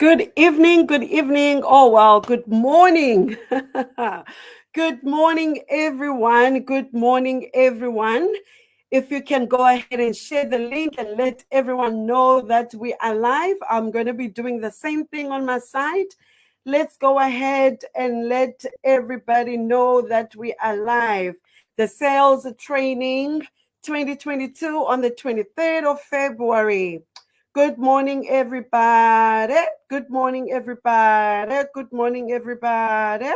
Good evening, good evening. Oh, well, good morning. Good morning, everyone. Good morning, everyone. If you can go ahead and share the link and let everyone know that we are live, I'm going to be doing the same thing on my side. Let's go ahead and let everybody know that we are live. The sales training 2022 on the 23rd of February. Good morning, everybody. Good morning, everybody. Good morning, everybody.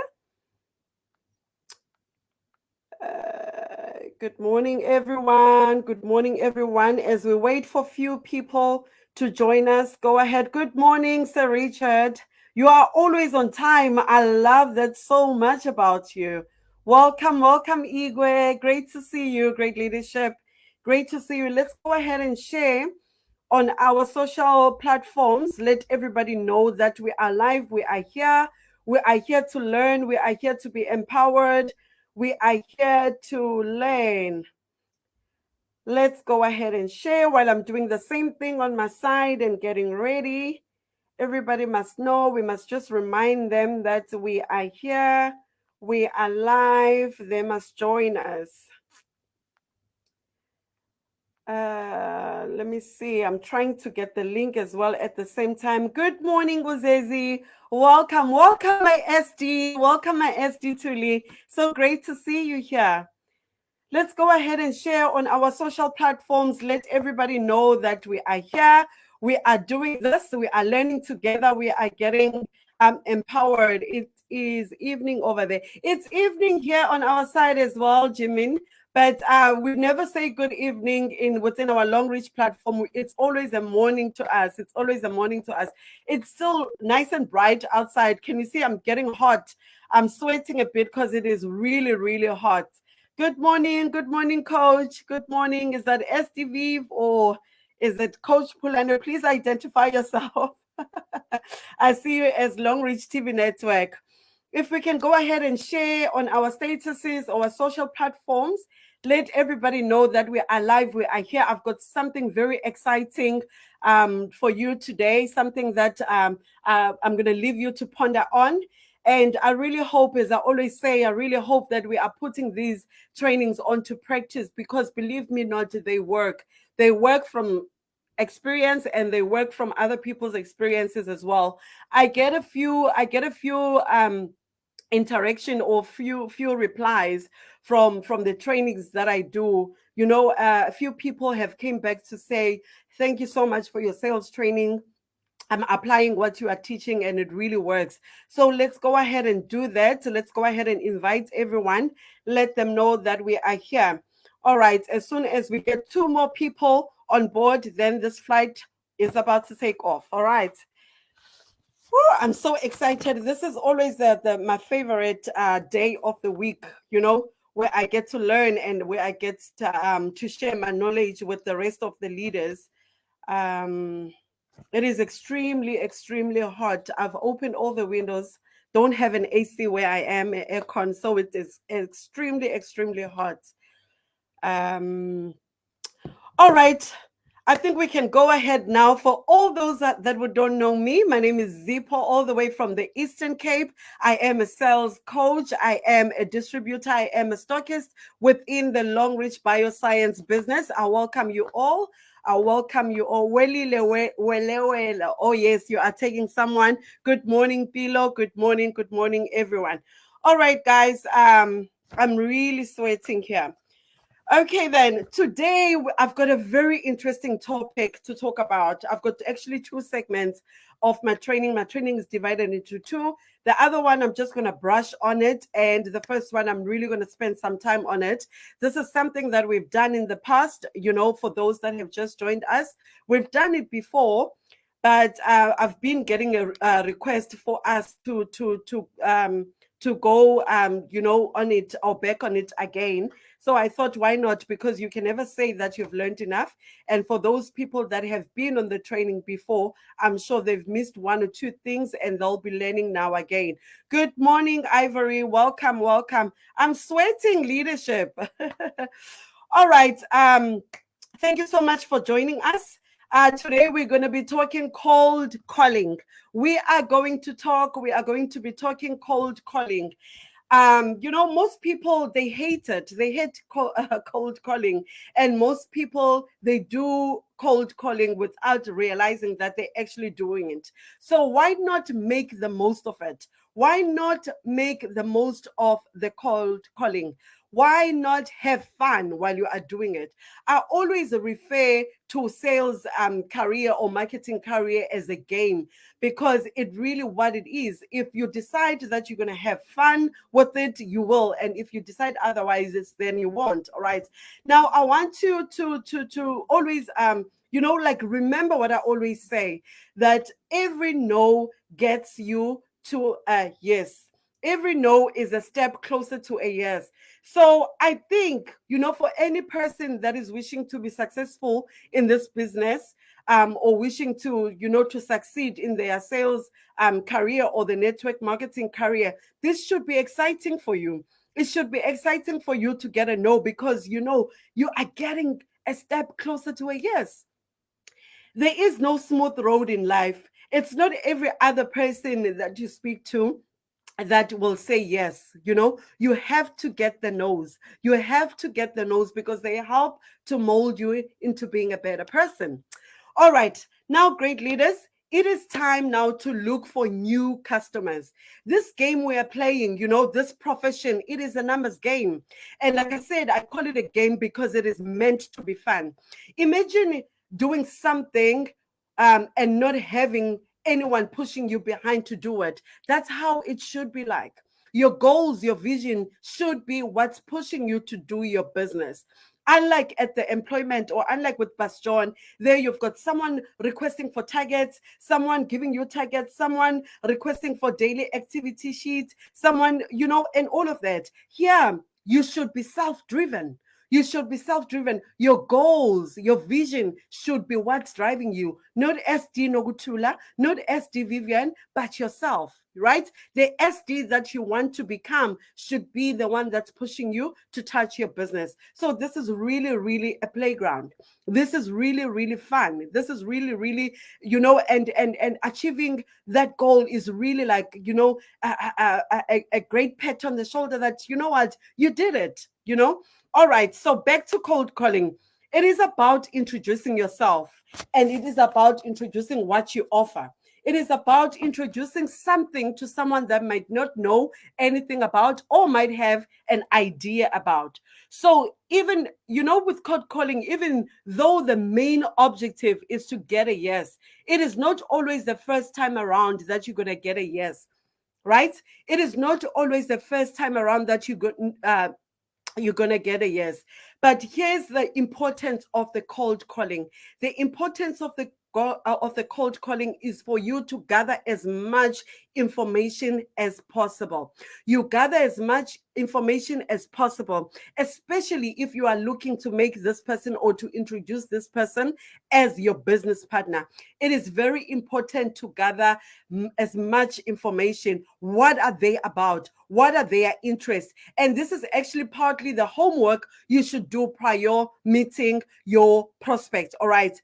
Good morning, everyone. Good morning, everyone. As we wait for few people to join us, go ahead. Good morning, Sir Richard. You are always on time. I love that so much about you. Welcome, welcome, Igwe. Great to see you. Great leadership. Great to see you. Let's go ahead and share on our social platforms. Let everybody know that we are live. We are here. We are here to learn. We are here to be empowered. We are here to learn. Let's go ahead and share while I'm doing the same thing on my side and getting ready. Everybody must know, we must just remind them that we are here. We are live. They must join us. Let me see. I'm trying to get the link as well at the same time. Good morning, Guzezi. Welcome, welcome, my SD. Welcome, my SD Tuli. So great to see you here. Let's go ahead and share on our social platforms. Let everybody know that we are here. We are doing this. We are learning together. We are getting empowered. It is evening over there. It's evening here on our side as well, Jimin. But we never say good evening within our Long Reach platform. It's always a morning to us. It's always a morning to us. It's still nice and bright outside. Can you see I'm getting hot? I'm sweating a bit because it is really, really hot. Good morning, Coach. Good morning. Is that SDV or is it Coach Pulano? Please identify yourself. I see you as Long Reach TV Network. If we can go ahead and share on our statuses, our social platforms, let everybody know that we are live, we are here. I've got something very exciting for you today, something that I'm going to leave you to ponder on. And I really hope, as I always say, I really hope that we are putting these trainings onto practice, because believe me not, they work. They work from experience and they work from other people's experiences as well. I get a few interaction or few replies from the trainings that I do. You know, a few people have came back to say, thank you so much for your sales training. I'm applying what you are teaching and it really works. So let's go ahead and do that. So let's go ahead and invite everyone. Let them know that we are here. All right. As soon as we get 2 more people on board, then this flight is about to take off. All right. Whew, I'm so excited. This is always my favorite day of the week, you know, where I get to learn and where I get to share my knowledge with the rest of the leaders. It is extremely, extremely hot. I've opened all the windows. Don't have an AC where I am, an aircon, so it is extremely, extremely hot. All right. I think we can go ahead now. For all those that don't know me, my name is Zippo, all the way from the Eastern Cape. I am a sales coach. I am a distributor. I am a stockist within the Long Reach Bioscience business. I welcome you all. I welcome you all. Oh, yes, you are taking someone. Good morning, Pilo. Good morning, everyone. All right, guys. I'm really sweating here. Okay, then today I've got a very interesting topic to talk about. I've got actually 2 segments of my training. My training is divided into 2. The other one, I'm just going to brush on it. And the first one, I'm really going to spend some time on it. This is something that we've done in the past, you know, for those that have just joined us. We've done it before, but I've been getting a request for us to go, you know, on it or back on it again. So I thought, why not? Because you can never say that you've learned enough. And for those people that have been on the training before, I'm sure they've missed 1 or 2 things and they'll be learning now again. Good morning, Ivory. Welcome, welcome. I'm sweating, leadership. All right. Thank you so much for joining us. Today we're going to be talking cold calling. We are going to be talking cold calling. Most people, they hate it. They hate cold calling. And most people, they do cold calling without realizing that they're actually doing it. So why not make the most of it? Why not make the most of the cold calling? Why not have fun while you are doing it? I always refer to sales career or marketing career as a game, because it really what it is. If you decide that you're going to have fun with it, you will. And if you decide otherwise, then you won't. All right. Now, I want you to always, remember what I always say, that every no gets you to a yes. Every no is a step closer to a yes. So I think, for any person that is wishing to be successful in this business, or wishing to succeed in their sales career or the network marketing career, this should be exciting for you. It should be exciting for you to get a no, because you are getting a step closer to a yes. There is no smooth road in life. It's not every other person that you speak to that will say yes. You have to get the no's. You have to get the no's, because they help to mold you into being a better person. All right, now, great leaders, it is time now to look for new customers. This game we are playing, this profession, it is a numbers game. And like I said, I call it a game because it is meant to be fun. Imagine doing something and not having anyone pushing you behind to do it. That's how it should be like. Your goals, your vision should be what's pushing you to do your business. Unlike at the employment, or unlike with Bastion, there you've got someone requesting for targets, someone giving you targets, someone requesting for daily activity sheets, someone, and all of that. Here, you should be self-driven. You should be self-driven. Your goals, your vision should be what's driving you. Not SD Nogutula, not SD Vivian, but yourself, right? The SD that you want to become should be the one that's pushing you to touch your business. So this is really, really a playground. This is really, really fun. This is really, really, and achieving that goal is really like, a great pat on the shoulder that, you know what, you did it, All right, so back to cold calling. It is about introducing yourself, and it is about introducing what you offer. It is about introducing something to someone that might not know anything about or might have an idea about. So even, with cold calling, even though the main objective is to get a yes, it is not always the first time around that you're going to get a yes, right? It is not always the first time around that you're going to get a yes. But here's the importance of the cold calling. The importance of the cold calling is for you to gather as much information as possible. You gather as much information as possible, especially if you are looking to make this person or to introduce this person as your business partner. It is very important to gather as much information. What are they about? What are their interests? And this is actually partly the homework you should do prior meeting your prospect. All right.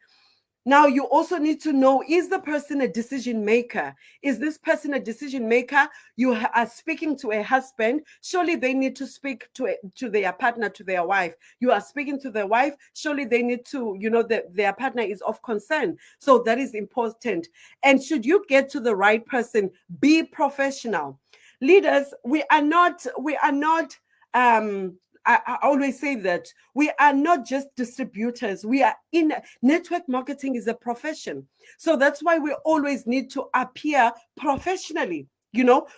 Now, you also need to know, is the person a decision maker? Is this person a decision maker? You are speaking to a husband. Surely they need to speak to their partner, to their wife. You are speaking to their wife. Surely they need to, their partner is of concern. So that is important. And should you get to the right person, be professional. Leaders, we are not, I always say that we are not just distributors. We are in network marketing is a profession. So that's why we always need to appear professionally.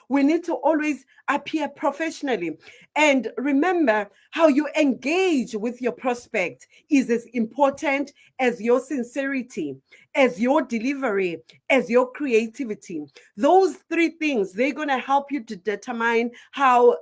We need to always appear professionally. And remember, how you engage with your prospect is as important as your sincerity, as your delivery, as your creativity. Those three things, they're going to help you to determine how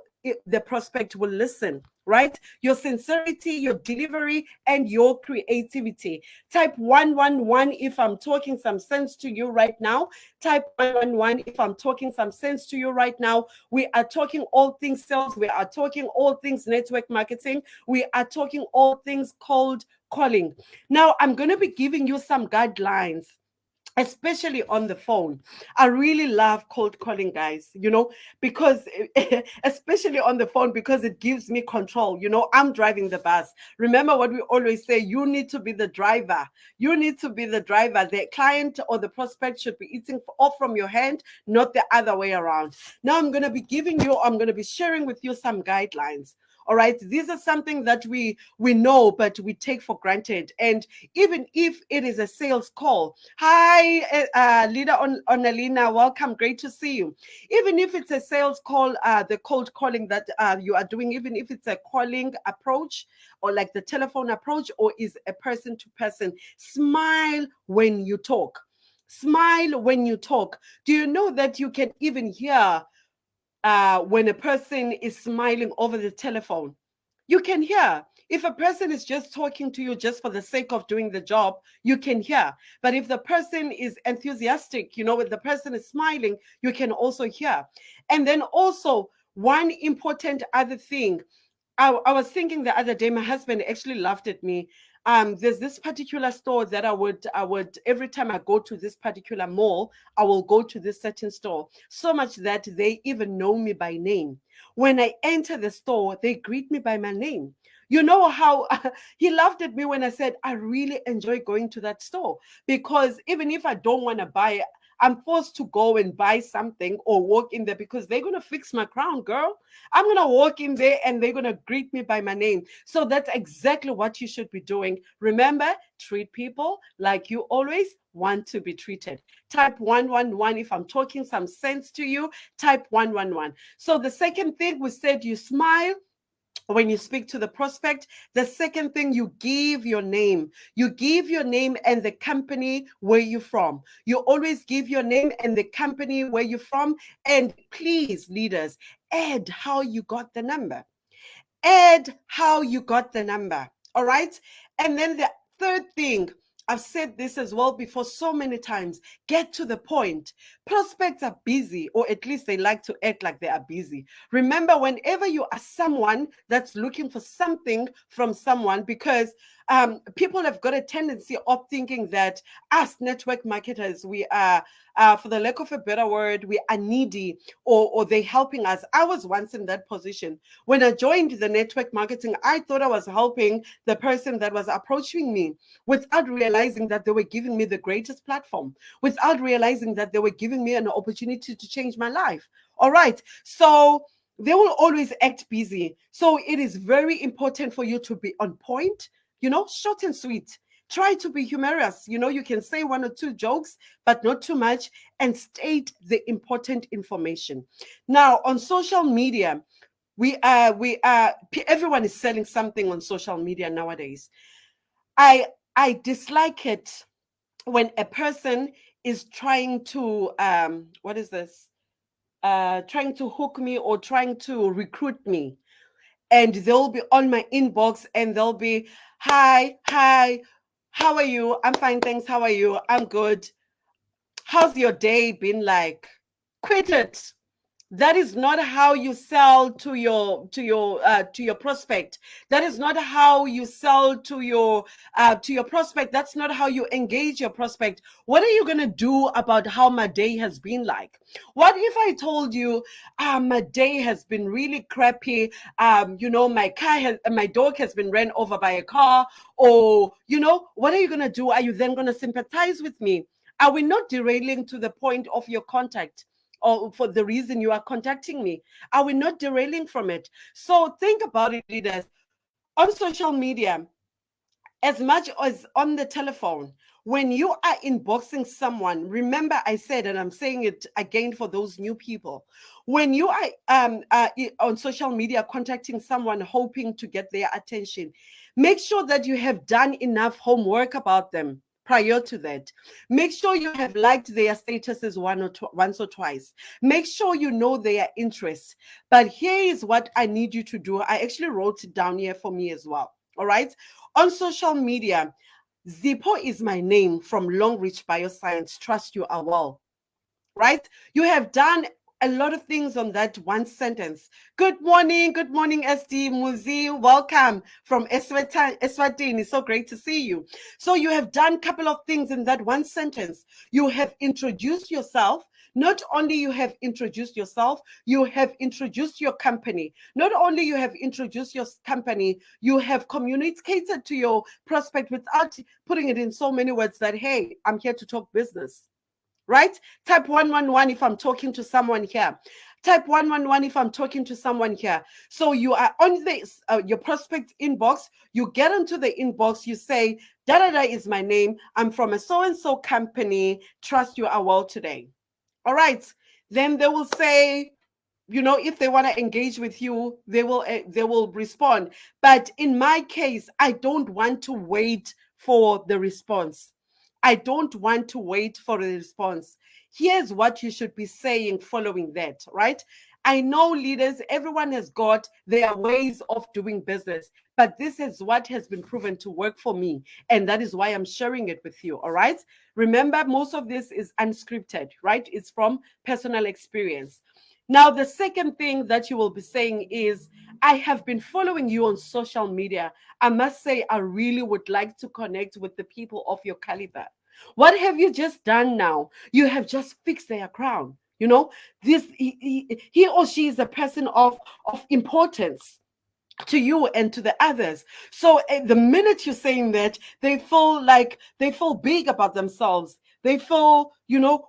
the prospect will listen. right? Your sincerity, your delivery, and your creativity. Type 111 if I'm talking some sense to you right now. Type 111 if I'm talking some sense to you right now. We are talking all things sales. We are talking all things network marketing. We are talking all things cold calling. Now, I'm going to be giving you some guidelines, especially on the phone. I really love cold calling, guys, because especially on the phone, because it gives me control. I'm driving the bus. Remember what we always say, you need to be the driver. You need to be the driver. The client or the prospect should be eating off from your hand, not the other way around. Now I'm going to be sharing with you some guidelines. All right, these are something that we know, but we take for granted. And even if it is a sales call, hi, Leader Onalina, welcome, great to see you. Even if it's a sales call, the cold calling that you are doing, even if it's a calling approach or like the telephone approach, or is a person to person, smile when you talk. Smile when you talk. Do you know that you can even hear when a person is smiling over the telephone? You can hear. If a person is just talking to you just for the sake of doing the job, you can hear. But if the person is enthusiastic, if the person is smiling, you can also hear. And then also, one important other thing, I was thinking the other day, my husband actually laughed at me. There's this particular store that I would every time I go to this particular mall, I will go to this certain store, so much that they even know me by name. When I enter the store, they greet me by my name. You know how he laughed at me when I said I really enjoy going to that store, because even if I don't want to buy, I'm forced to go and buy something or walk in there because they're going to fix my crown, girl. I'm going to walk in there and they're going to greet me by my name. So that's exactly what you should be doing. Remember, treat people like you always want to be treated. Type 111 if I'm talking some sense to you. Type 111. So the second thing, we said you smile when you speak to the prospect. The second thing, you give your name. You give your name and the company where you're from. You always give your name and the company where you're from. And please, leaders, add how you got the number. Add how you got the number. All right. And then the third thing, I've said this as well before so many times, get to the point. Prospects are busy, or at least they like to act like they are busy. Remember, whenever you are someone that's looking for something from someone, because people have got a tendency of thinking that us network marketers, we are, for the lack of a better word, we are needy, or they helping us. I was once in that position. When I joined the network marketing, I thought I was helping the person that was approaching me, without realizing that they were giving me the greatest platform, without realizing that they were giving me an opportunity to change my life. All right. So they will always act busy. So it is very important for you to be on point, short and sweet. Try to be humorous. You can say one or two jokes, but not too much, and state the important information. Now, on social media, everyone is selling something on social media nowadays. I dislike it when a person is trying to what is this? Trying to hook me or trying to recruit me, and they'll be on my inbox and they'll be, hi, how are you? I'm fine, thanks. How are you? I'm good. How's your day been like? Quit it. That is not how you sell to your prospect. That is not how you sell to your prospect. That's not how you engage your prospect. What are you going to do about how my day has been like? What if I told you, my day has been really crappy? My dog has been ran over by a car. Or what are you going to do? Are you then going to sympathize with me? Are we not derailing to the point of your contact, or for the reason you are contacting me? Are we not derailing from it? So think about it, leaders. On social media, as much as on the telephone, when you are inboxing someone, remember I said, and I'm saying it again for those new people, when you are on social media contacting someone hoping to get their attention, make sure that you have done enough homework about them. prior to that. Make sure you have liked their statuses once or twice. Make sure you know their interests. But here is what I need you to do. I actually wrote it down here for me as well. All right. On social media, Zippo is my name from Long Reach Bioscience. Trust you are well. Right? You have done a lot of things on that one sentence. Good morning, SD Muzi. Welcome from Eswatini. So great to see you. So you have done a couple of things in that one sentence. You have introduced yourself. Not only you have introduced yourself, you have introduced your company. Not only you have introduced your company, you have communicated to your prospect without putting it in so many words that, hey, I'm here to talk business. Right? Type 111 if I'm talking to someone here. Type 111 if I'm talking to someone here. So you are on your prospect inbox. You get into the inbox. You say, da da da is my name. I'm from a so-and-so company. Trust you are well today. All right. Then they will say, if they want to engage with you, they will respond. But in my case, I don't want to wait for the response. I don't want to wait for the response. Here's what you should be saying following that, right? I know leaders, everyone has got their ways of doing business, but this is what has been proven to work for me. And that is why I'm sharing it with you, all right? Remember, most of this is unscripted, right? It's from personal experience. Now, the second thing that you will be saying is, I have been following you on social media. I must say, I really would like to connect with the people of your caliber. What have you just done now? You have just fixed their crown. This he or she is a person of importance to you and to the others. So the minute you're saying that, they feel big about themselves. They feel,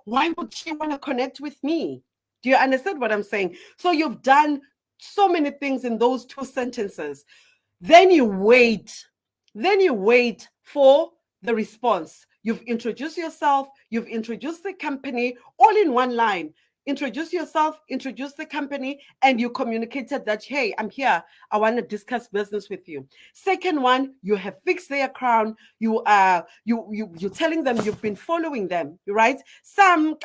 why would she want to connect with me? Do you understand what I'm saying? So you've done so many things in those two sentences. Then you wait. For the response. You've introduced yourself. You've introduced the company all in one line. Introduce yourself, introduce the company, and you communicated that, hey, I'm here. I want to discuss business with you. Second one, you have fixed their crown. You're telling them you've been following them, right?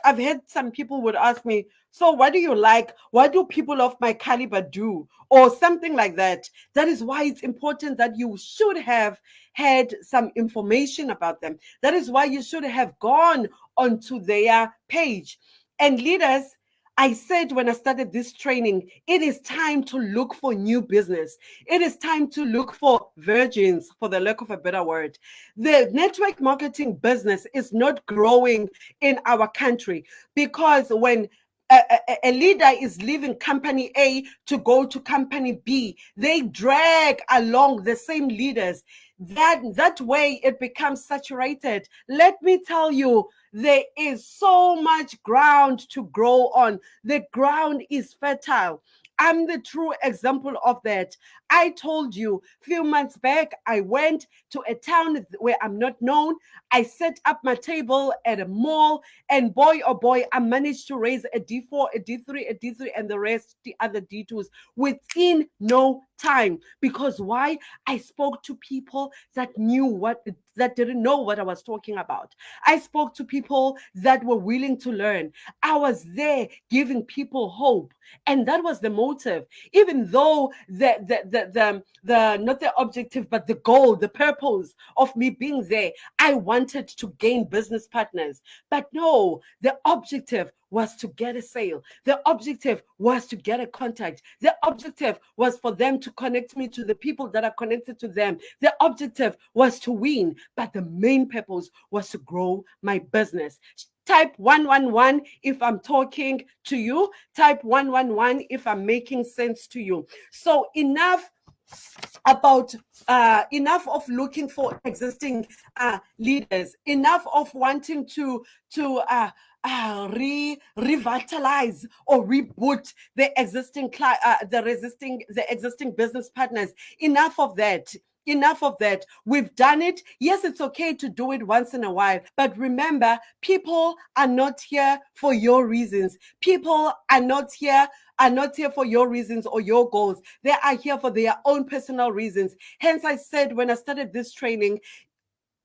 I've had some people would ask me, so what do you like? What do people of my caliber do? Or something like that. That is why it's important that you should have had some information about them. That is why you should have gone onto their page. And leaders, I said when I started this training, it is time to look for new business. It is time to look for virgins, for the lack of a better word. The network marketing business is not growing in our country because when a leader is leaving company A to go to company B, they drag along the same leaders. That way it becomes saturated. Let me tell you, there is so much ground to grow on. The ground is fertile. I'm the true example of that. I told you a few months back, I went to a town where I'm not known. I set up my table at a mall, and boy, oh boy, I managed to raise a D4, a D3, a D3, and the rest, the other D2s within no time. Because why? I spoke to people that didn't know what I was talking about. I spoke to people that were willing to learn. I was there giving people hope. And that was the motive. Even though the not the objective, but the goal, the purpose of me being there, I wanted to gain business partners. But no, the objective was to get a sale. The objective was to get a contact. The objective was for them to connect me to the people that are connected to them. The objective was to win, but the main purpose was to grow my business. Type 111 if I'm talking to you. Type 111 if I'm making sense to you. So enough of looking for existing leaders. Enough of wanting to revitalize or reboot the existing business partners. Enough of that. Enough of that. We've done it. Yes, it's okay to do it once in a while. But remember, people are not here for your reasons. People are not here for your reasons or your goals. They are here for their own personal reasons. Hence, I said when I started this training,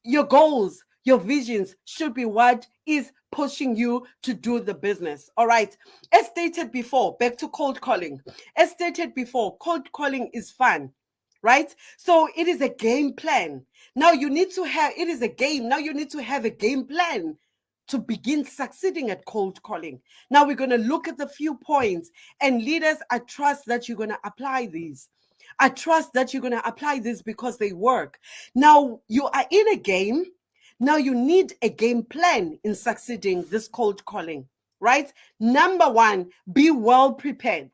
your goals, Your visions should be what is pushing you to do the business. All right. As stated before, back to cold calling. As stated before, cold calling is fun, right? So it is a game plan. Now you need to have, it is a game. Now you need to have a game plan to begin succeeding at cold calling. Now we're going to look at the few points, and leaders, I trust that you're going to apply these. I trust that you're going to apply this because they work. Now you are in a game. Now you need a game plan in succeeding this cold calling, right? Number one, be well prepared.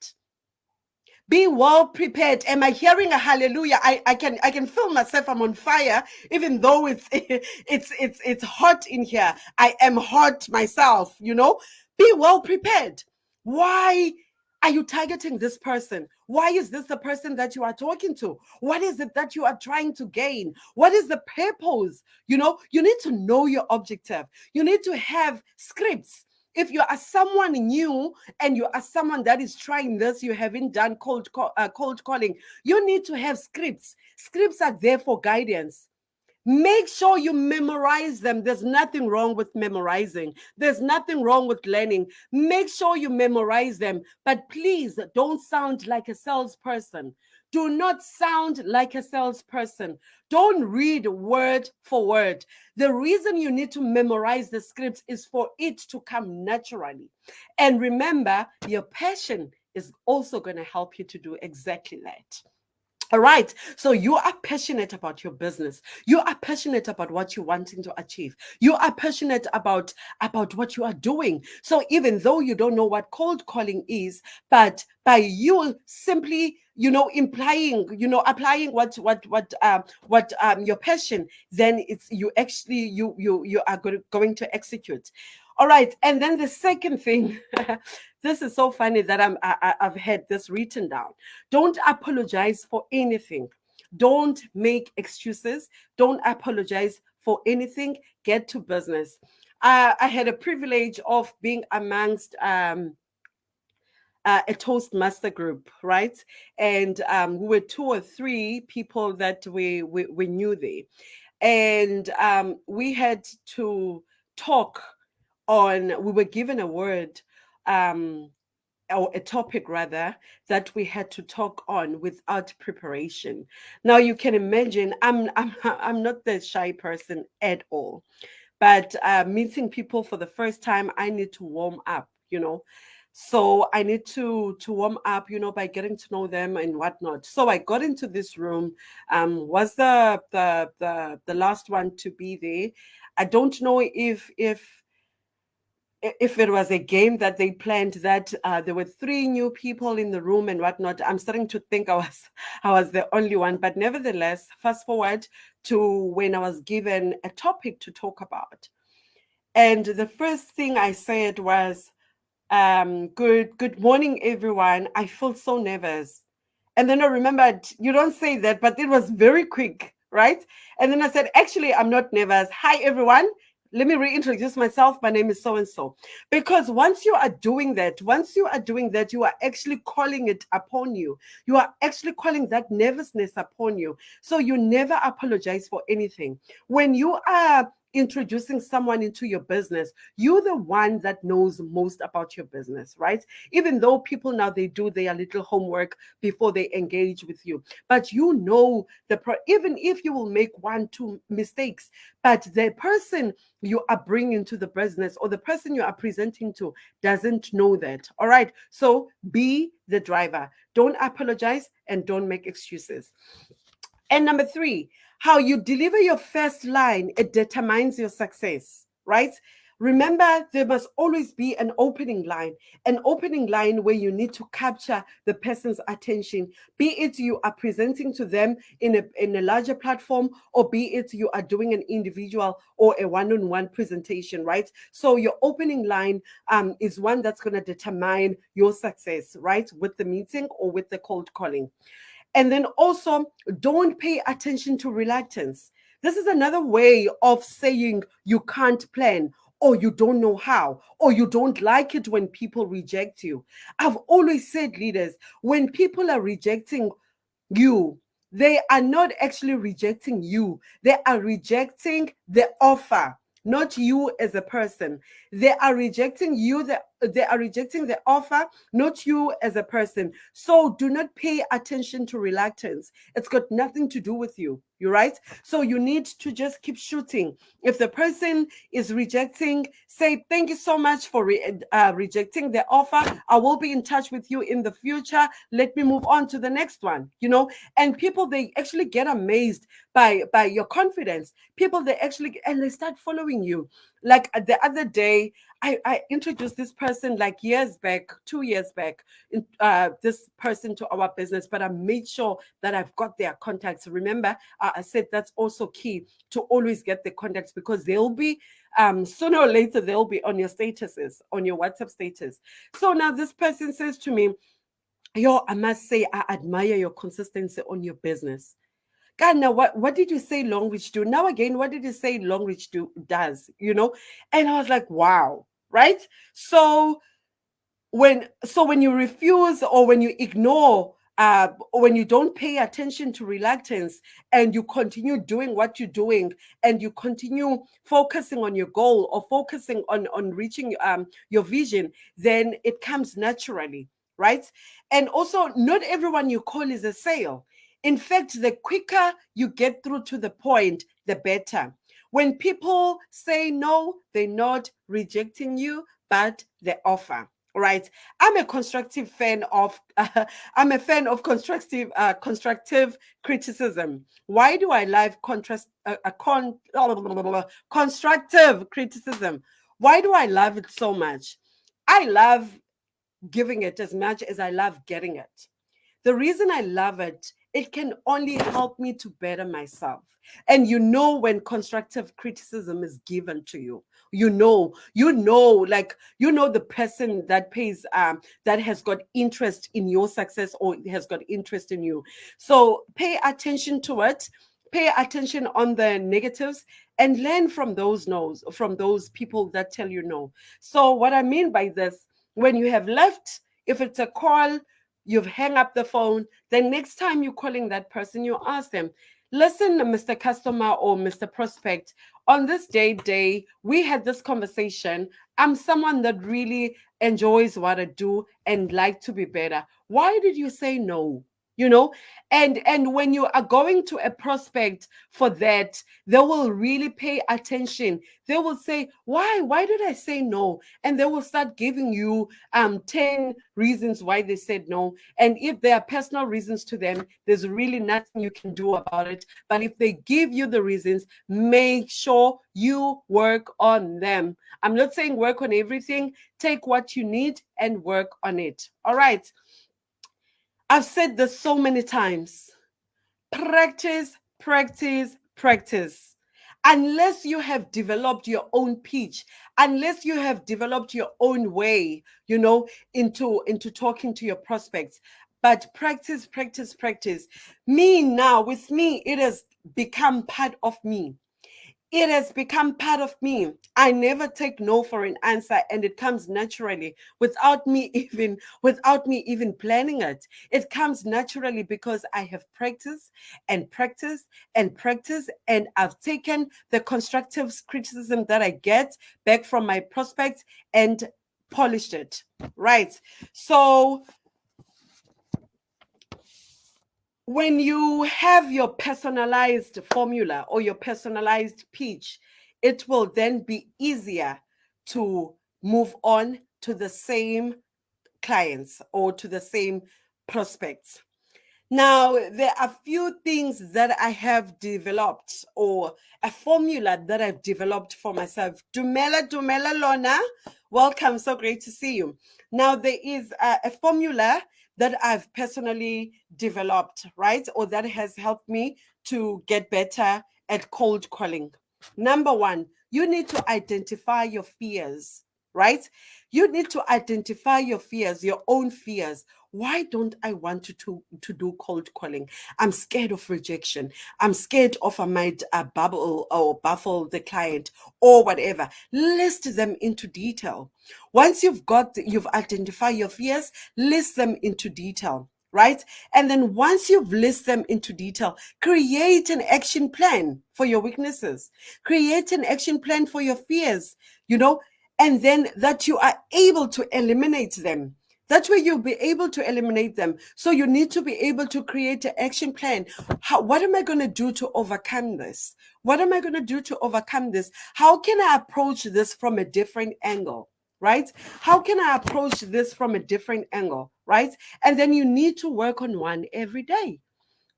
Be well prepared. Am I hearing a hallelujah? I can feel myself. I'm on fire, even though it's hot in here. I am hot myself, you know. Be well prepared. Why are you targeting this person? Why is this the person that you are talking to? What is it that you are trying to gain? What is the purpose? You know, you need to know your objective. You need to have scripts. If you are someone new and you are someone that is trying this, you haven't done cold calling, you need to have scripts. Scripts are there for guidance. Make sure you memorize them. There's nothing wrong with memorizing. There's nothing wrong with learning. Make sure you memorize them. But please don't sound like a salesperson. Do not sound like a salesperson. Don't read word for word. The reason you need to memorize the scripts is for it to come naturally. And remember, your passion is also going to help you to do exactly that. All right. So you are passionate about your business. You are passionate about what you're wanting to achieve. You are passionate about what you are doing. So even though you don't know what cold calling is, but by you simply, applying what your passion, then it's you are going to execute. All right. And then the second thing, this is so funny that I've had this written down. Don't apologize for anything. Don't make excuses. Don't apologize for anything. Get to business. I had a privilege of being amongst a Toastmaster group, right? And we were 2 or 3 people that we knew there. And we had to talk we were given a word, or a topic rather, that we had to talk on without preparation. Now you can imagine, I'm not the shy person at all, but meeting people for the first time, I need to warm up, So I need to warm up, by getting to know them and whatnot. So I got into this room, was the last one to be there. I don't know if it was a game that they planned, that there were 3 new people in the room and whatnot. I'm starting to think I was the only one, but nevertheless, fast forward to when I was given a topic to talk about. And the first thing I said was, good morning, everyone. I feel so nervous. And then I remembered, you don't say that, but it was very quick, right? And then I said, actually, I'm not nervous. Hi, everyone. Let me reintroduce myself. My name is so-and-so. Because once you are doing that, you are actually calling it upon you. You are actually calling that nervousness upon you. So you never apologize for anything. When you are introducing someone into your business, you're the one that knows most about your business, right? Even though people now, they do their little homework before they engage with you, but even if you will make 1-2 mistakes, but the person you are bringing to the business, or the person you are presenting to, doesn't know that. All right. So be the driver. Don't apologize and don't make excuses. And number 3, how you deliver your first line, it determines your success, right? Remember, there must always be an opening line where you need to capture the person's attention, be it you are presenting to them in a larger platform, or be it you are doing an individual or a one-on-one presentation, right? So your opening line is one that's going to determine your success, right? With the meeting or with the cold calling. And then also, don't pay attention to reluctance. This is another way of saying you can't plan, or you don't know how, or you don't like it when people reject you. I've always said, leaders, when people are rejecting you, they are not actually rejecting you. They are rejecting the offer. not you as a person. They are rejecting you, they are rejecting the offer, not you as a person. So do not pay attention to reluctance. It's got nothing to do with you. You're right. So you need to just keep shooting. If the person is rejecting, say, thank you so much for rejecting the offer. I will be in touch with you in the future. Let me move on to the next one, and people, they actually get amazed by your confidence. People, they actually, and they start following you. Like the other day, I introduced this person like years back, 2 years back, this person to our business, but I made sure that I've got their contacts. Remember, I said that's also key, to always get the contacts, because they'll be, sooner or later, they'll be on your statuses, on your WhatsApp status. So now this person says to me, yo, I must say, I admire your consistency on your business. God, now what did you say Longreach do? Now again, what did you say Longreach does? And I was like, wow, right? So when you refuse, or when you ignore, or when you don't pay attention to reluctance, and you continue doing what you're doing, and you continue focusing on your goal, or focusing on reaching your vision, then it comes naturally, right? And also, not everyone you call is a sale. In fact, the quicker you get through to the point, the better. When people say no, they're not rejecting you, but the offer. Right. I'm a constructive fan of I'm a fan of constructive criticism. Why do I love constructive criticism? Why do I love it so much? I love giving it as much as I love getting it. The reason I love it, it can only help me to better myself. And when constructive criticism is given to you, the person that pays, that has got interest in your success, or has got interest in you. So pay attention to it. Pay attention on the negatives, and learn from those no's, from those people that tell you no. So what I mean by this, when you have left, if it's a call, you've hung up the phone, then next time you're calling that person, you ask them, listen, Mr. Customer or Mr. Prospect, on this day, we had this conversation. I'm someone that really enjoys what I do and like to be better. Why did you say no? And when you are going to a prospect for that, they will really pay attention. They will say, why did I say no? And they will start giving you 10 reasons why they said no. And if there are personal reasons to them, there's really nothing you can do about it. But if they give you the reasons, make sure you work on them. I'm not saying work on everything. Take what you need and work on it. All right. I've said this so many times. Practice, practice, practice. Unless you have developed your own pitch, unless you have developed your own way, into talking to your prospects. But practice, practice, practice. With me, it has become part of me. It has become part of me. I never take no for an answer, and it comes naturally without me even planning it. It comes naturally because I have practiced and practiced and practiced, and I've taken the constructive criticism that I get back from my prospects and polished it. Right. So when you have your personalized formula or your personalized pitch, it will then be easier to move on to the same clients or to the same prospects. Now, there are few things that I have developed, or a formula that I've developed for myself. Dumela Lona, welcome. So great to see you. Now, there is a formula that I've personally developed, right? Or that has helped me to get better at cold calling. Number one, you need to identify your fears, right? You need to identify your fears, your own fears. Why don't I want to do cold calling? I'm scared of rejection. I'm scared of I might bubble or baffle the client or whatever. List them into detail. Once you've identified your fears, list them into detail. right? And then once you've listed them into detail, create an action plan for your weaknesses, create an action plan for your fears, and then that you are able to eliminate them. That way you'll be able to eliminate them. So you need to be able to create an action plan. What am I going to do to overcome this? What am I going to do to overcome this? How can I approach this from a different angle? Right? How can I approach this from a different angle? Right? And then you need to work on one every day.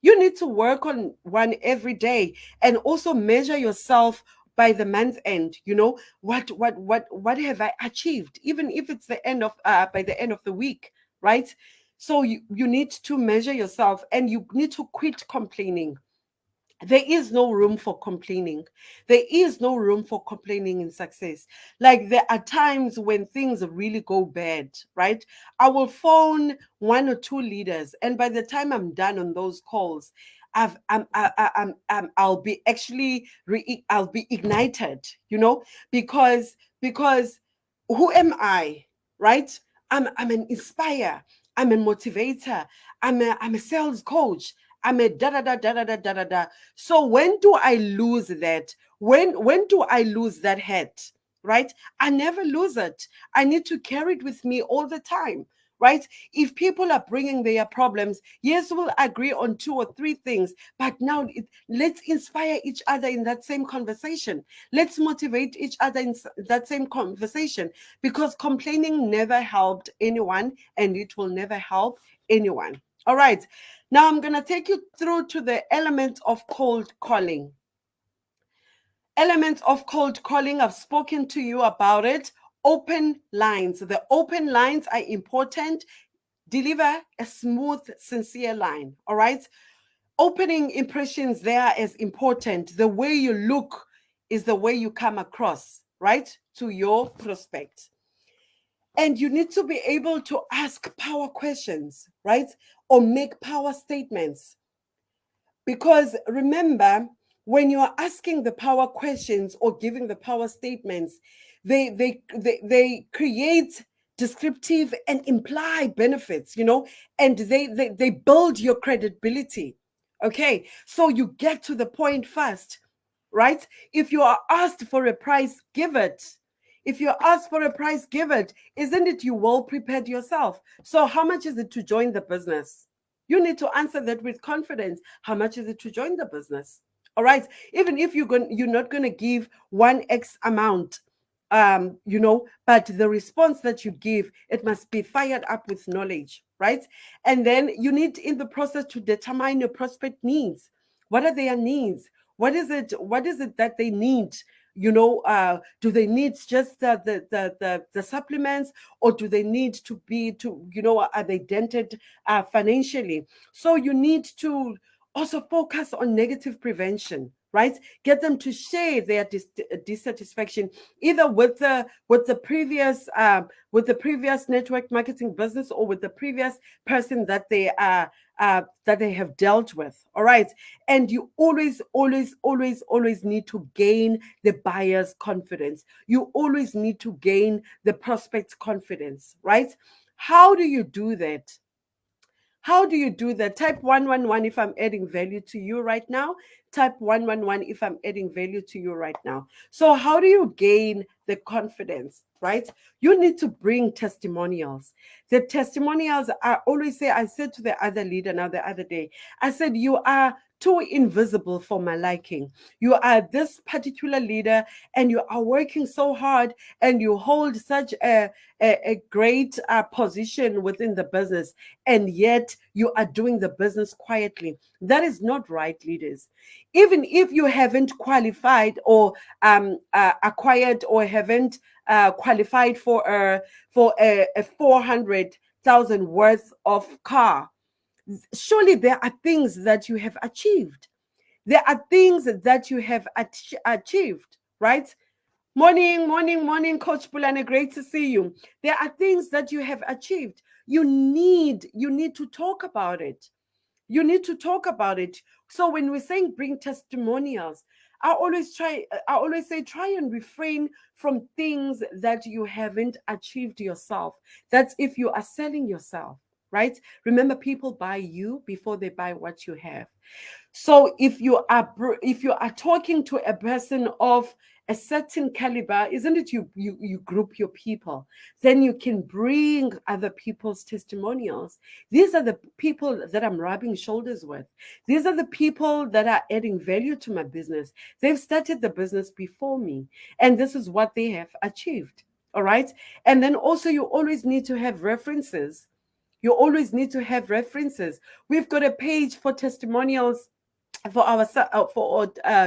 You need to work on one every day and also measure yourself by the month end. What have I achieved? Even if it's the end of by the end of the week, right? So you need to measure yourself and you need to quit complaining. There is no room for complaining. There is no room for complaining in success. Like there are times when things really go bad, right? I will phone one or two leaders, and by the time I'm done on those calls, I'll be actually I'll be ignited, because who am I, right? I'm an inspire. I'm a motivator. I'm a sales coach. I'm a da da da da da da da da da. So when do I lose that? When do I lose that hat? Right? I never lose it. I need to carry it with me all the time. Right? If people are bringing their problems, yes, we'll agree on 2 or 3 things, but now let's inspire each other in that same conversation. Let's motivate each other in that same conversation, because complaining never helped anyone and it will never help anyone. All right. Now I'm going to take you through to the elements of cold calling. Elements of cold calling, I've spoken to you about it. Open lines. The open lines are important. Deliver a smooth, sincere line. All right. Opening impressions there is important. The way you look is the way you come across, right, to your prospect. And you need to be able to ask power questions, right, or make power statements. Because remember, when you're asking the power questions or giving the power statements, they create descriptive and imply benefits, and they build your credibility. Okay, so you get to the point fast, right? If you are asked for a price, give it. If you're asked for a price, give it. Isn't it you well prepared yourself? So how much is it to join the business? You need to answer that with confidence. How much is it to join the business? All right. Even if you're not going to give 1x amount, but the response that you give, it must be fired up with knowledge, right? And then you need in the process to determine your prospect needs. What are their needs? What is it that they need? Do they need just the supplements, or do they need to are they dented financially? So you need to also focus on negative prevention, right? Get them to share their dissatisfaction either with the previous network marketing business, or with the previous person that they have dealt with. All right. And you always need to gain the buyer's confidence. You always need to gain the prospect's confidence, right? How do you do that? How do you do that? Type 111 if I'm adding value to you right now. Type 111 if I'm adding value to you right now. So how do you gain the confidence, right? You need to bring testimonials. The testimonials, I always say, I said to the other leader now the other day, I said, you are too invisible for my liking. You are this particular leader and you are working so hard and you hold such a great position within the business, and yet you are doing the business quietly. That is not right, leaders. Even if you haven't qualified or acquired or haven't qualified for a 400,000 worth of car, surely there are things that you have achieved. There are things that you have achieved, right? Morning, Coach Bulane. Great to see you. There are things that you have achieved. You need to talk about it. You need to talk about it. So when we're saying bring testimonials, I always say, try and refrain from things that you haven't achieved yourself. That's if you are selling yourself. right? Remember, people buy you before they buy what you have. So if you are talking to a person of a certain caliber, isn't it you group your people, then you can bring other people's testimonials. These are the people that I'm rubbing shoulders with. These are the people that are adding value to my business. They've started the business before me, and this is what they have achieved. All right. And then also, you always need to have references. You always need to have references. We've got a page for testimonials for our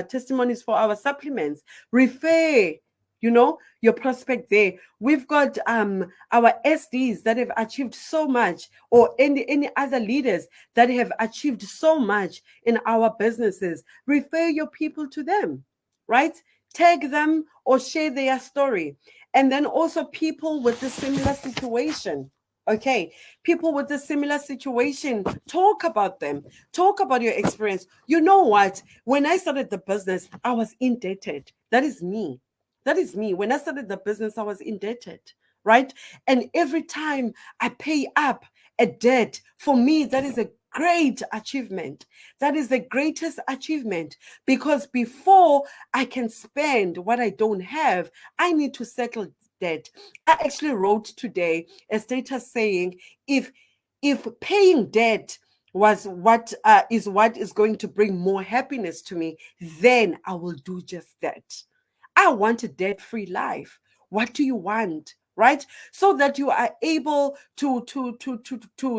testimonies for our supplements. Refer, your prospect there. We've got our SDs that have achieved so much, or any other leaders that have achieved so much in our businesses. Refer your people to them, right? Tag them or share their story. And then also people with a similar situation. Okay, people with a similar situation, talk about them, talk about your experience. You know what? When I started the business, I was indebted. That is me. That is me. When I started the business, I was indebted, right? And every time I pay up a debt, for me, that is a great achievement. That is the greatest achievement, because before I can spend what I don't have, I need to settle debt. I actually wrote today a status saying, if paying debt was what is going to bring more happiness to me, then I will do just that. I want a debt-free life. What do you want? Right? So that you are able to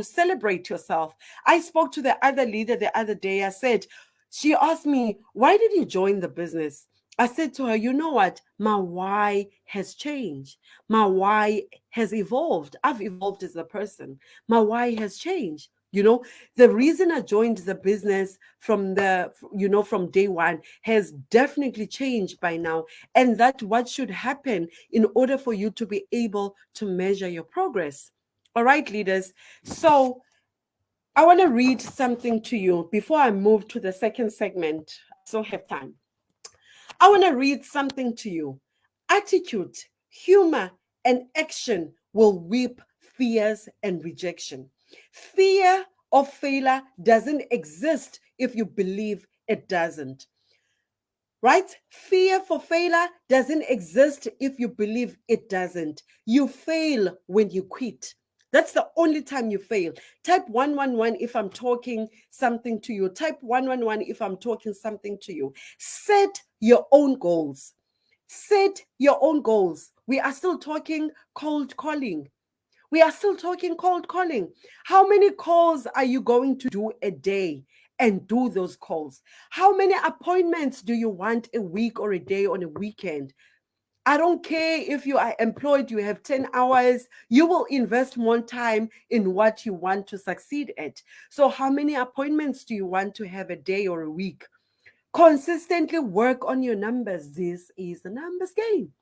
celebrate yourself. I spoke to the other leader the other day. I said, she asked me, why did you join the business? I said to her, you know what? My why has changed. My why has evolved. I've evolved as a person. My why has changed. The reason I joined the business from day one has definitely changed by now. And that's what should happen in order for you to be able to measure your progress. All right, leaders. So I want to read something to you before I move to the second segment. I still have time. I want to read something to you. Attitude, humor, and action will whip fears and rejection. Fear of failure doesn't exist if you believe it doesn't. Right? Fear for failure doesn't exist if you believe it doesn't. You fail when you quit. That's the only time you fail. Type 111 if I'm talking something to you. Type 111 if I'm talking something to you. Set your own goals. Set your own goals. We are still talking cold calling. We are still talking cold calling. How many calls are you going to do a day? And do those calls. How many appointments do you want a week or a day on a weekend? I don't care if you are employed, you have 10 hours, you will invest more time in what you want to succeed at. So how many appointments do you want to have a day or a week? Consistently work on your numbers. This is a numbers game.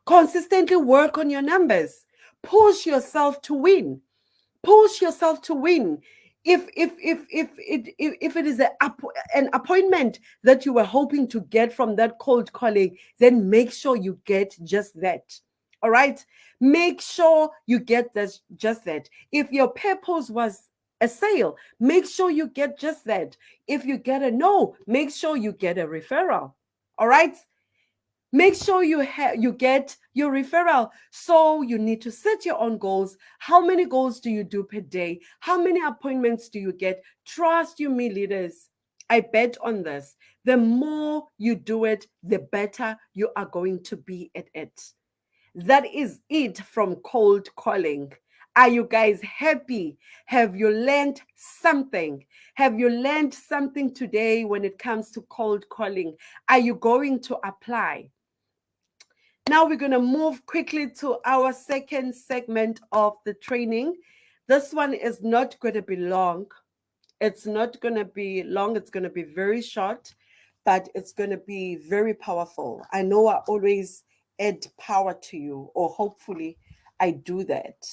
Consistently work on your numbers. Push yourself to win. Push yourself to win. If it is an appointment that you were hoping to get from that cold calling, then make sure you get just that. All right, make sure you get this, just that. If your purpose was a sale, make sure you get just that. If you get a no, make sure you get a referral. All right, make sure you get your referral. So you need to set your own goals. How many goals do you do per day? How many appointments do you get? Trust you me, leaders. I bet on this. The more you do it, the better you are going to be at it. That is it from cold calling. Are you guys happy? Have you learned something? Have you learned something today when it comes to cold calling? Are you going to apply? Now we're going to move quickly to our second segment of the training. This one is not going to be long. It's not going to be long. It's going to be very short, but it's going to be very powerful. I know I always add power to you, or hopefully I do that.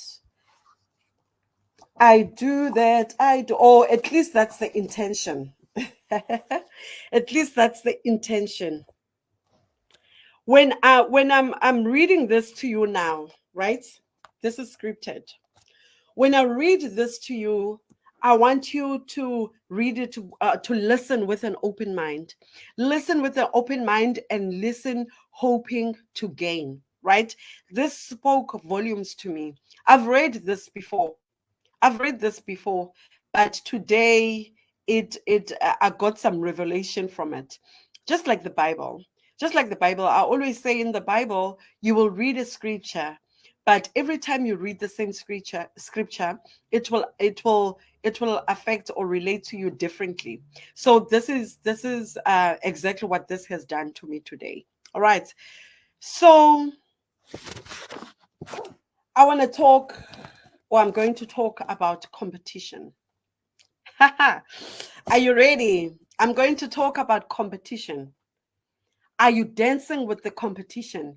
Or at least that's the intention. At least that's the intention. When I'm reading this to you now, right? This is scripted. When I read this to you, I want you to read it, to listen with an open mind. Listen with an open mind and listen hoping to gain, right? This spoke volumes to me. I've read this before. But today I got some revelation from it. Just like the Bible. Just like the Bible, I always say in the Bible, you will read a scripture, but every time you read the same scripture, it will affect or relate to you differently. So this is exactly what this has done to me today. All right. So I want to talk, or I'm going to talk about competition. Are you ready? I'm going to talk about competition. Are you dancing with the competition?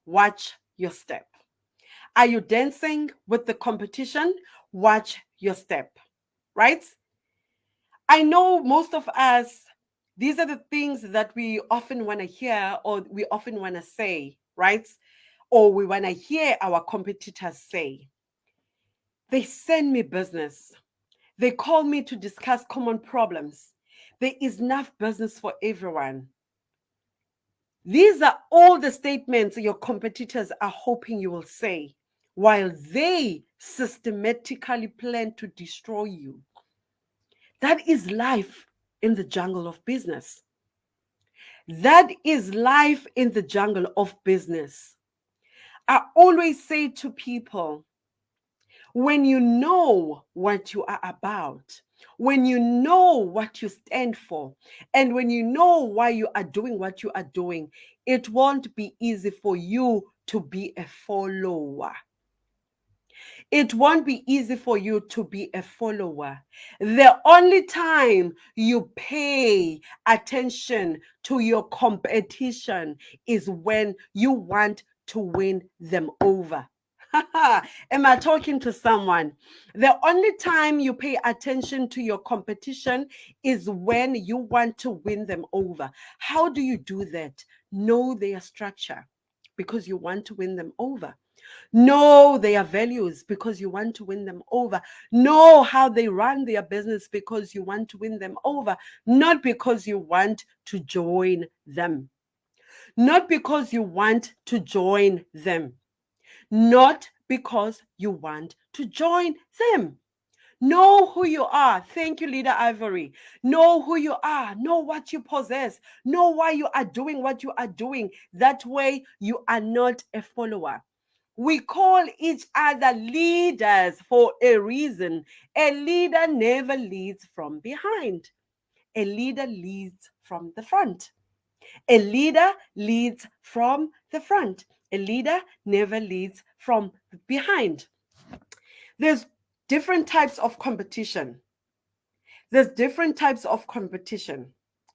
Watch your step. Are you dancing with the competition? Watch your step, right? I know most of us, these are the things that we often want to hear or we often want to say, right? Or we want to hear our competitors say. They send me business. They call me to discuss common problems. There is enough business for everyone. These are all the statements your competitors are hoping you will say while they systematically plan to destroy you. That is life in the jungle of business. That is life in the jungle of business. I always say to people, when you know what you are about, when you know what you stand for, and when you know why you are doing what you are doing, it won't be easy for you to be a follower. It won't be easy for you to be a follower. The only time you pay attention to your competition is when you want to win them over. Am I talking to someone? The only time you pay attention to your competition is when you want to win them over. How do you do that? Know their structure because you want to win them over. Know their values because you want to win them over. Know how they run their business because you want to win them over, not because you want to join them. Not because you want to join them. Not because you want to join them. Know who you are. Thank you, Leader Ivory. Know who you are. Know what you possess. Know why you are doing what you are doing. That way, you are not a follower. We call each other leaders for a reason. A leader never leads from behind. A leader leads from the front. A leader leads from the front. A leader never leads from behind. There's different types of competition.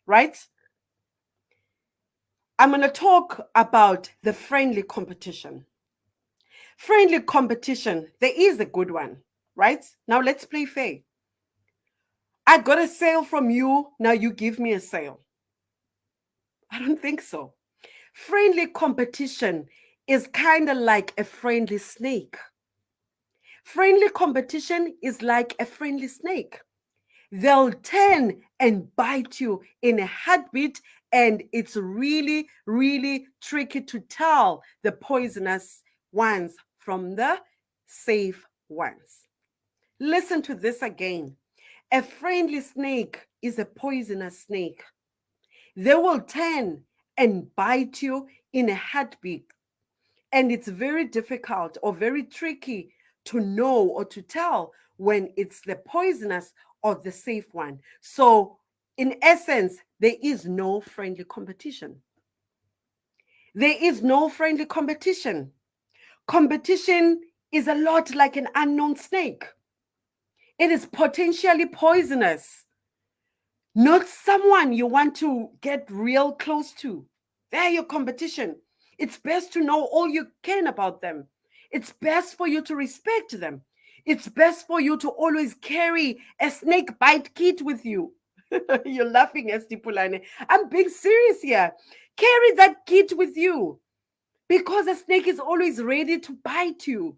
Right? I'm going to talk about the friendly competition. Friendly competition, there is a good one, right? Now let's play fair. I got a sale from you, now you give me a sale. I don't think so. Friendly competition is kind of like a friendly snake. Friendly competition is like a friendly snake. They'll turn and bite you in a heartbeat, and it's really, really tricky to tell the poisonous ones from the safe ones. Listen to this again. A friendly snake is a poisonous snake. They will turn and bite you in a heartbeat. And it's very difficult or very tricky to know or to tell when it's the poisonous or the safe one. So, in essence, there is no friendly competition. There is no friendly competition. Competition is a lot like an unknown snake. It is potentially poisonous. Not someone you want to get real close to. They're your competition. It's best to know all you can about them. It's best for you to respect them. It's best for you to always carry a snake bite kit with you. You're laughing, Estipulane. I'm being serious here. Carry that kit with you because a snake is always ready to bite you.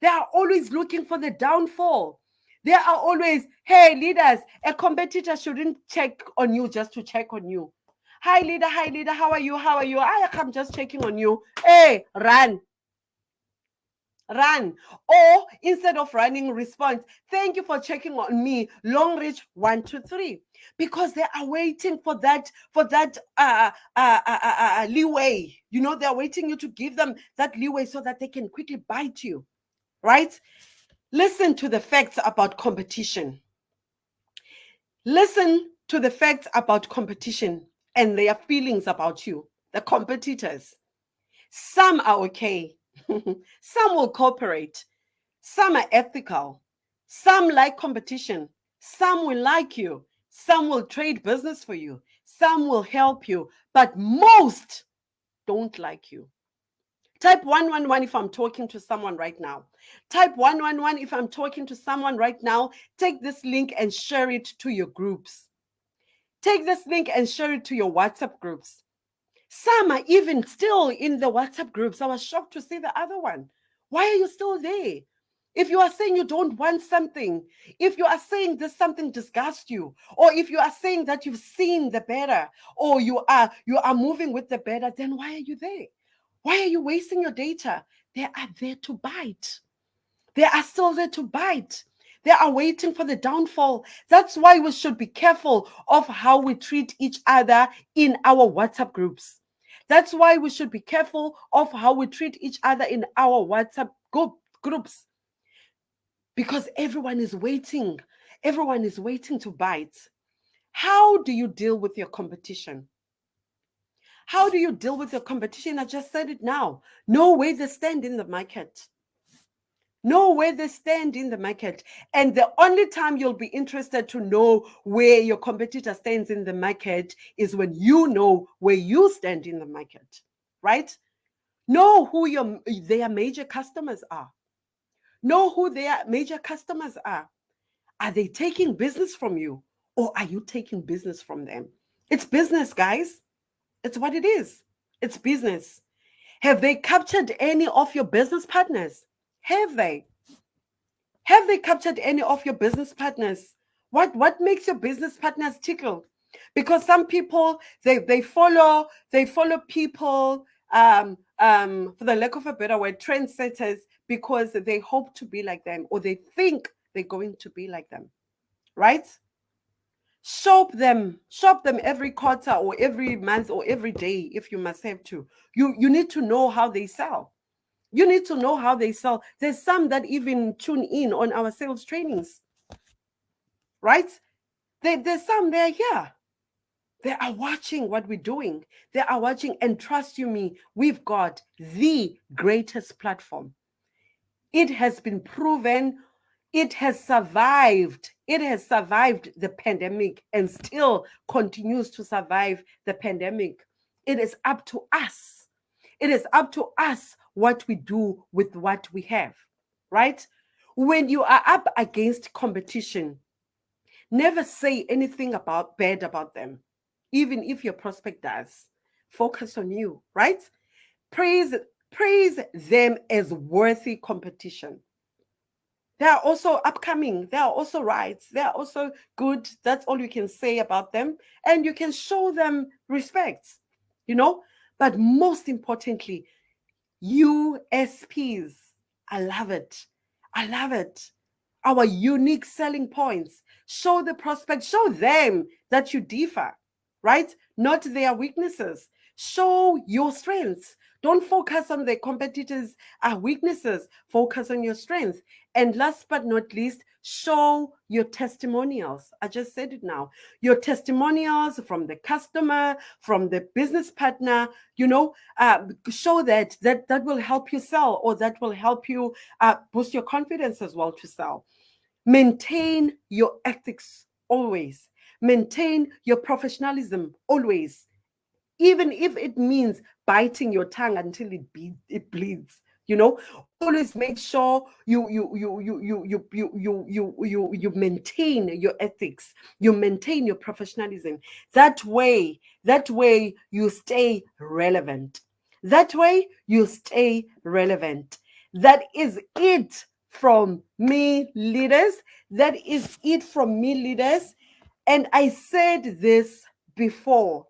They are always looking for the downfall. They are always, hey, leaders, a competitor shouldn't check on you just to check on you. Hi, leader, how are you? How are you? I'm just checking on you. Hey, run. Run. Or instead of running, respond, thank you for checking on me. Long reach 1, 2, 3. Because they are waiting for that leeway. You know, they're waiting you to give them that leeway so that they can quickly bite you. Right? Listen to the facts about competition. Listen to the facts about competition and their feelings about you, the competitors. Some are okay. Some will cooperate. Some are ethical. Some like competition. Some will like you. Some will trade business for you. Some will help you. But most don't like you. Type 111 if I'm talking to someone right now. Type 111 if I'm talking to someone right now. Take this link and share it to your groups. Take this link and share it to your WhatsApp groups. Some are even still in the WhatsApp groups. I was shocked to see the other one. Why are you still there? If you are saying you don't want something, if you are saying this something disgusts you, or if you are saying that you've seen the better, or you are moving with the better, then why are you there? Why are you wasting your data? They are there to bite. They are still there to bite. They are waiting for the downfall. That's why we should be careful of how we treat each other in our WhatsApp groups. That's why we should be careful of how we treat each other in our WhatsApp groups. Because everyone is waiting. Everyone is waiting to bite. How do you deal with your competition? How do you deal with your competition? I just said it now. Know where they stand in the market. Know where they stand in the market. And the only time you'll be interested to know where your competitor stands in the market is when you know where you stand in the market, right? Know who their major customers are. Know who their major customers are. Are they taking business from you, or are you taking business from them? It's business, guys. It's what it is. It's business. Have they captured any of your business partners? Have they? Have they captured any of your business partners? What makes your business partners tickle? Because some people they follow people for the lack of a better word, trendsetters, because they hope to be like them, or they think they're going to be like them, right? Shop them every quarter or every month or every day if you must have to. You need to know how they sell. You need to know how they sell. There's some that even tune in on our sales trainings, right? There's some, they're here. They are watching what we're doing. They are watching, and trust you me, we've got the greatest platform. It has been proven. It has survived. It has survived the pandemic and still continues to survive the pandemic. It is up to us. It is up to us what we do with what we have, right? When you are up against competition, never say anything bad about them, even if your prospect does. Focus on you, right? Praise them as worthy competition. They are also upcoming. They are also right. They are also good. That's all you can say about them. And you can show them respect, you know. But most importantly, USPs. I love it. I love it. Our unique selling points. Show the prospect, show them that you differ, right? Not their weaknesses. Show your strengths. Don't focus on the competitors' weaknesses. Focus on your strengths. And last but not least, show your testimonials. I just said it now. Your testimonials from the customer, from the business partner, show that will help you sell, or that will help you boost your confidence as well to sell. Maintain your ethics always. Maintain your professionalism always, even if it means biting your tongue until it bleeds. Always make sure you maintain your ethics, you maintain your professionalism. That way you stay relevant. That way you stay relevant. That is it from me, leaders. That is it from me, leaders. And I said this before.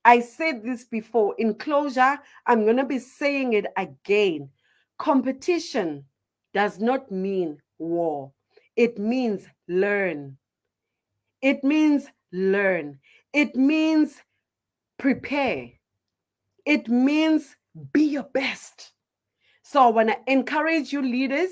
I said this before. In closure, I'm going to be saying it again. Competition does not mean war. It means learn. It means learn. It means prepare. It means be your best. So I want to encourage you, leaders,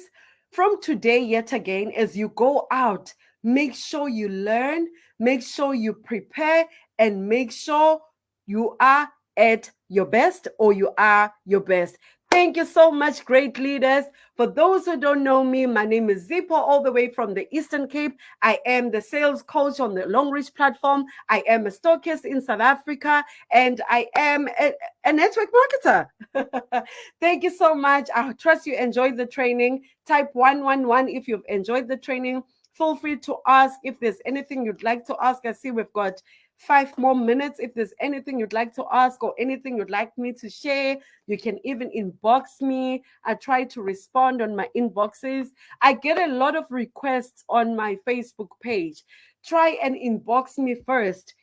from today, yet again, as you go out, make sure you learn, make sure you prepare, and make sure you are at your best, or you are your best. Thank you so much, great leaders. For those who don't know me, my name is Zippo, all the way from the Eastern Cape. I am the sales coach on the Longreach platform. I am a stockist in South Africa, and I am a network marketer. Thank you so much. I trust you enjoyed the training. Type 111 if you've enjoyed the training. Feel free to ask if there's anything you'd like to ask. I see we've got 5 more minutes. If there's anything you'd like to ask or anything you'd like me to share, you can even inbox me. I try to respond on my inboxes. I get a lot of requests on my Facebook page. Try and inbox me first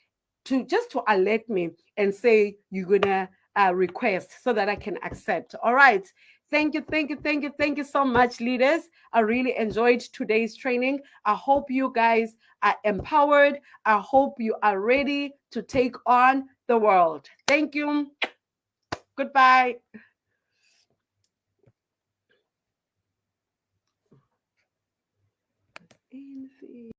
to alert me and say you're gonna request so that I can accept. All right. Thank you so much, leaders. I really enjoyed today's training. I hope you guys are empowered. I hope you are ready to take on the world. Thank you. Goodbye.